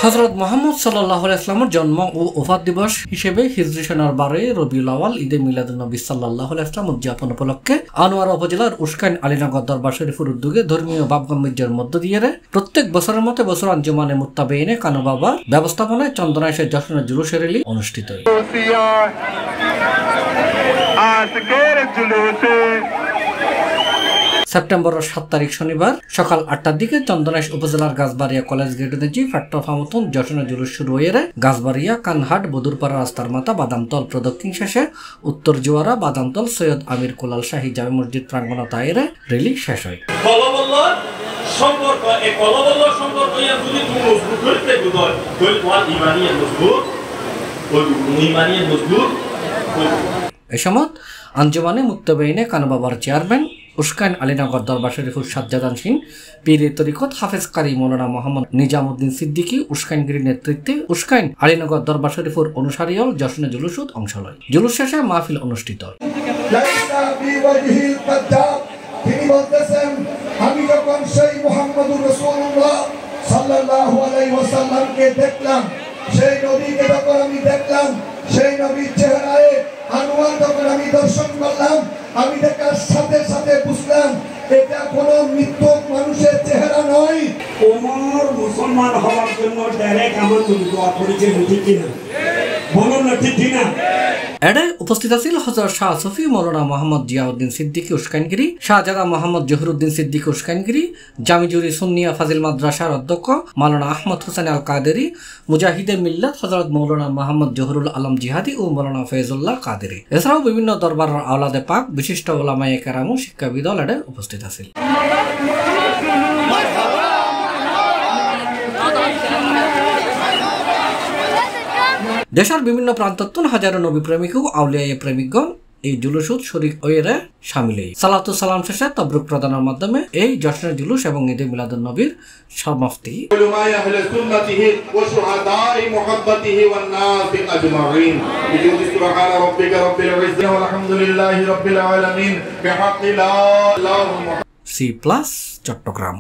হযরত মুহাম্মদ সাল্লাল্লাহু আলাইহি ওয়াসাল্লামের জন্ম ও ওফাত দিবস হিসেবে হিজরি সনের 12 রবিউল আউয়াল ঈদে মিলাদুন্নবী সাল্লাল্লাহু আলাইহি ওয়াসাল্লাম উদযাপন উপলক্ষে আনোয়ারা উপজেলার উস্কাইন আলীনগর দরবার শরীফের উদ্যোগে ধর্মীয় ভাবগাম্ভীর্যের মধ্য দিয়ে প্রত্যেক বছরের মতো বছর আঞ্জুমানে মুত্তাবিইনে কানু বাবা ব্যবস্থাপনায় চন্দনাইশে জশ্নের জুলুসের র্যালি অনুষ্ঠিত হয়। সেপ্টেম্বরের 7 তারিখ শনিবার সকাল 8টার দিকে চন্দনাইশ উপজেলার গাছবাড়িয়া কলেজ গেটের নিচে ফ্যাক্টর মতন জশনের জুলুস শুরু হয়ে গাছবাড়িয়া কানহাট বদুরপাড়া রাস্তার মাথা বাদামতল প্রদক্ষিণ শেষে উত্তর জোয়ারা বাদামতল সৈয়দ আমির কুলাল শাহী জামে মসজিদ প্রাঙ্গণ দায়েরে র্যালি শেষ হয়। এ সময় আঞ্জুমানে মুত্তাবিইনে কানু বাবার চেয়ারম্যান উস্কাইন আলীনগর দরবার শরীফুর সাজ্জাদান সিং পীরে তরিকত হাফেজ কারি মৌলানা মোহাম্মদ নিজামুদ্দিন সিদ্দিকী উস্কাইনগিরির নেতৃত্বে উস্কাইন আলীনগর দরবার শরীফুর অনুসারীল জশ্নে জুলুসত অংশ লয়। জুলুস শেষে মাহফিল অনুষ্ঠিত হয়। তিনি বলতেছেন, আমি যখন সেই মুহাম্মদুর রাসূলুল্লাহ সাল্লাল্লাহু আলাইহি ওয়াসাল্লামকে দেখলাম, সেই নবীকে যখন আমি দেখলাম, সেই নবীর চেহারায় আনোয়ার যখন আমি দর্শন করলাম, আমি দেখার সাথে সাথে বুঝলাম এটা কোনো মৃত্যু মানুষের চেহারা নয়। ওমর মুসলমান হওয়ার জন্য ডাইরেক্ট আমার নবী দোয়া করেছে, ঠিক কিনা বলুন না, ঠিক কিনা? এডে উপস্থিত আছেন হযরত শাহ সুফি মৌলানা মোহাম্মদ জিয়াউদ্দিন সিদ্দিকী উস্কাইনগিরি, শাহজাদা মোহাম্মদ জহিরুদ্দিন সিদ্দিকী উস্কাইনগিরি, জামিজুরি সুন্নিয়া ফাজিল মাদ্রাসার অধ্যক্ষ মাওলানা আহমদ হোসেন আল কাদেরি, মুজাহিদে মিল্লাত হযরত মৌলানা মোহাম্মদ জহুরুল আলম জিহাদি ও মৌলানা ফয়জুল্লাহ কাদেরি। এছাড়াও বিভিন্ন দরবারের আওলাদে পাক বিশিষ্ট উলামায়ে কেরাম ও শিক্ষাবিদ এডে উপস্থিত আছেন। দেশের বিভিন্ন প্রান্তত্বন হাজারো নবী প্রেমিক ও আউলিয়া প্রেমিকগণ এই জুলুসত শরীক হয়ে শামিল। সালাতু সালাম শেষে তবরুক প্রদানের মাধ্যমে এই জশ্নের জুলুস এবং ঈদে মিলাদুন নবীর সমাপ্তি। C+ চট্টগ্রাম।